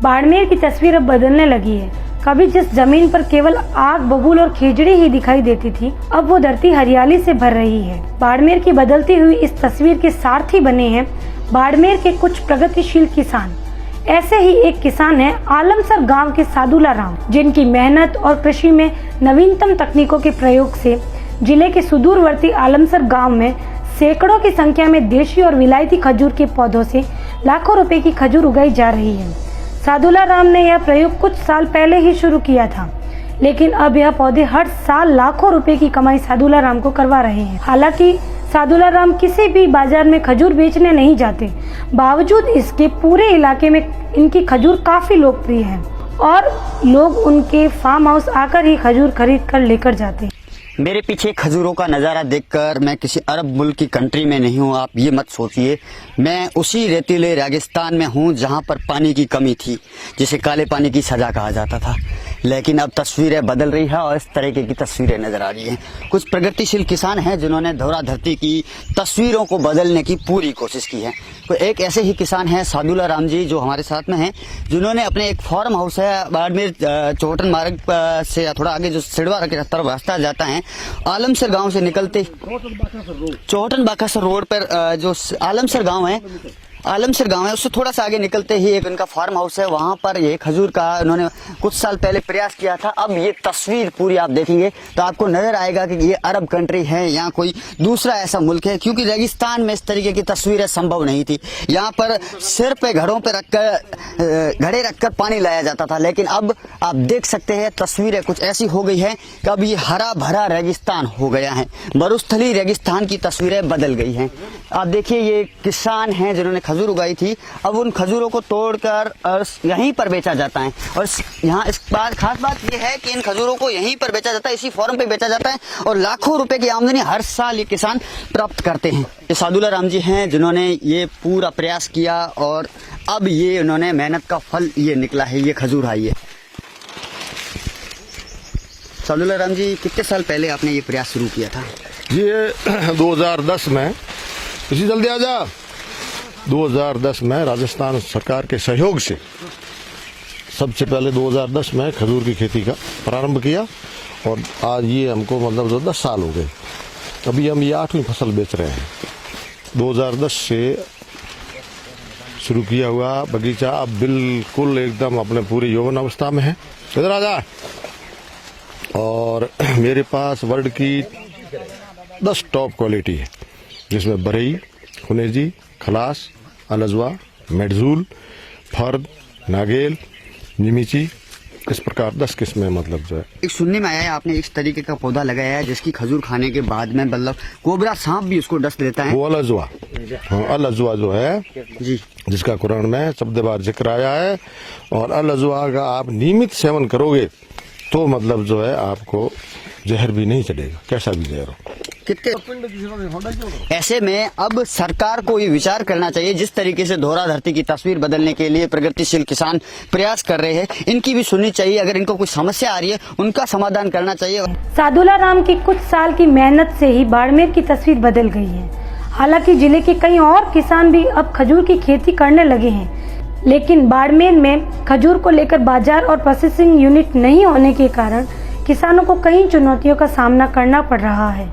बाड़मेर की तस्वीर अब बदलने लगी है। कभी जिस जमीन पर केवल आग बबूल और खिचड़ी ही दिखाई देती थी, अब वो धरती हरियाली से भर रही है। बाड़मेर की बदलती हुई इस तस्वीर के सारथी बने हैं बाड़मेर के कुछ प्रगतिशील किसान। ऐसे ही एक किसान है आलमसर गांव के सादुला राम, जिनकी मेहनत और कृषि में नवीनतम तकनीकों के प्रयोग से जिले के सुदूरवर्ती आलमसर गांव में सैकड़ों की संख्या में देशी और विलायती खजूर के पौधों से लाखों रुपए की खजूर उगाई जा रही है। सादुला राम ने यह प्रयोग कुछ साल पहले ही शुरू किया था, लेकिन अब यह पौधे हर साल लाखों रुपए की कमाई सादुला राम को करवा रहे हैं। हालांकि सादुला राम किसी भी बाजार में खजूर बेचने नहीं जाते, बावजूद इसके पूरे इलाके में इनकी खजूर काफी लोकप्रिय है और लोग उनके फार्म हाउस आकर ही खजूर खरीद कर लेकर जाते हैं। मेरे पीछे खजूरों का नज़ारा देखकर मैं किसी अरब मुल्क की कंट्री में नहीं हूँ, आप ये मत सोचिए। मैं उसी रेतीले रेगिस्तान में हूँ जहाँ पर पानी की कमी थी, जिसे काले पानी की सजा कहा जाता था। लेकिन अब तस्वीरें बदल रही है और इस तरीके की तस्वीरें नजर आ रही हैं। कुछ प्रगतिशील किसान हैं जिन्होंने धरा धरती की तस्वीरों को बदलने की पूरी कोशिश की है। तो एक ऐसे ही किसान हैं सादुला राम जी, जो हमारे साथ में हैं, जिन्होंने अपने एक फार्म हाउस है बाड़मेर चौहटन मार्ग से थोड़ा आगे जो सिड़वा के तरफ रास्ता जाता है, आलमसर गांव से निकलते चौहटन बाकासर रोड पर जो आलमसर गांव है उससे थोड़ा सा आगे निकलते ही एक इनका फार्म हाउस है। वहां पर ये खजूर का उन्होंने कुछ साल पहले प्रयास किया था। अब ये तस्वीर पूरी आप देखेंगे तो आपको नजर आएगा कि ये अरब कंट्री है या कोई दूसरा ऐसा मुल्क है, क्योंकि रेगिस्तान में इस तरीके की तस्वीरें संभव नहीं थी। यहाँ पर सिर पे घड़ों पे घड़े रखकर पानी लाया जाता था, लेकिन अब आप देख सकते हैं तस्वीरें कुछ ऐसी हो गई है कि अब ये हरा भरा रेगिस्तान हो गया है। मरुस्थली रेगिस्तान की तस्वीरें बदल गई हैं। आप देखिए ये किसान हैं जिन्होंने खजूर उगाई थी, अब उन खजूरों को तोड़कर यहीं पर बेचा जाता है। और यहाँ इस बात खास बात यह है कि इन खजूरों को यहीं पर बेचा जाता है, इसी फॉर्म पे बेचा जाता है और लाखों रुपए की आमदनी हर साल ये किसान प्राप्त करते हैं। ये सादुला राम जी हैं जिन्होंने ये पूरा प्रयास किया और अब ये उन्होंने मेहनत का फल ये निकला है, ये खजूर आई है। सादुला राम जी, कितने साल पहले आपने ये प्रयास शुरू किया था? ये 2010 में, इसी जल्दी आ जा, 2010 में राजस्थान सरकार के सहयोग से सबसे पहले 2010 में खजूर की खेती का प्रारंभ किया और आज ये हमको मतलब 10 साल हो गए। अभी हम ये 8वीं फसल बेच रहे हैं। 2010 से शुरू किया हुआ बगीचा अब बिल्कुल एकदम अपने पूरी यौवन अवस्था में है। इधर आ जा। और मेरे पास वर्ल्ड की 10 टॉप क्वालिटी है, जिसमें बरई, खुनेजी, खलास, अलजवा, मेडजूल, फर्द, नागेल, निमिची, इस प्रकार 10 किस्में मतलब जो है। एक सुनने में आया है आपने इस तरीके का पौधा लगाया है जिसकी खजूर खाने के बाद में मतलब कोबरा सांप भी उसको डस लेता है। वो अलजवा, हाँ, अलजवा जो है जी, जिसका कुरान में शब्द बार जिक्र आया है। और अलजवा का आप नियमित सेवन करोगे तो मतलब जो है आपको जहर भी नहीं चलेगा, कैसा भी जहर हो। ऐसे में अब सरकार को ये विचार करना चाहिए, जिस तरीके से धरा धरती की तस्वीर बदलने के लिए प्रगतिशील किसान प्रयास कर रहे हैं, इनकी भी सुननी चाहिए। अगर इनको कोई समस्या आ रही है उनका समाधान करना चाहिए। सादुला राम की कुछ साल की मेहनत से ही बाड़मेर की तस्वीर बदल गई है। हालांकि जिले के कई और किसान भी अब खजूर की खेती करने लगे हैं, लेकिन बाड़मेर में खजूर को लेकर बाजार और प्रोसेसिंग यूनिट नहीं होने के कारण किसानों को कई चुनौतियों का सामना करना पड़ रहा है।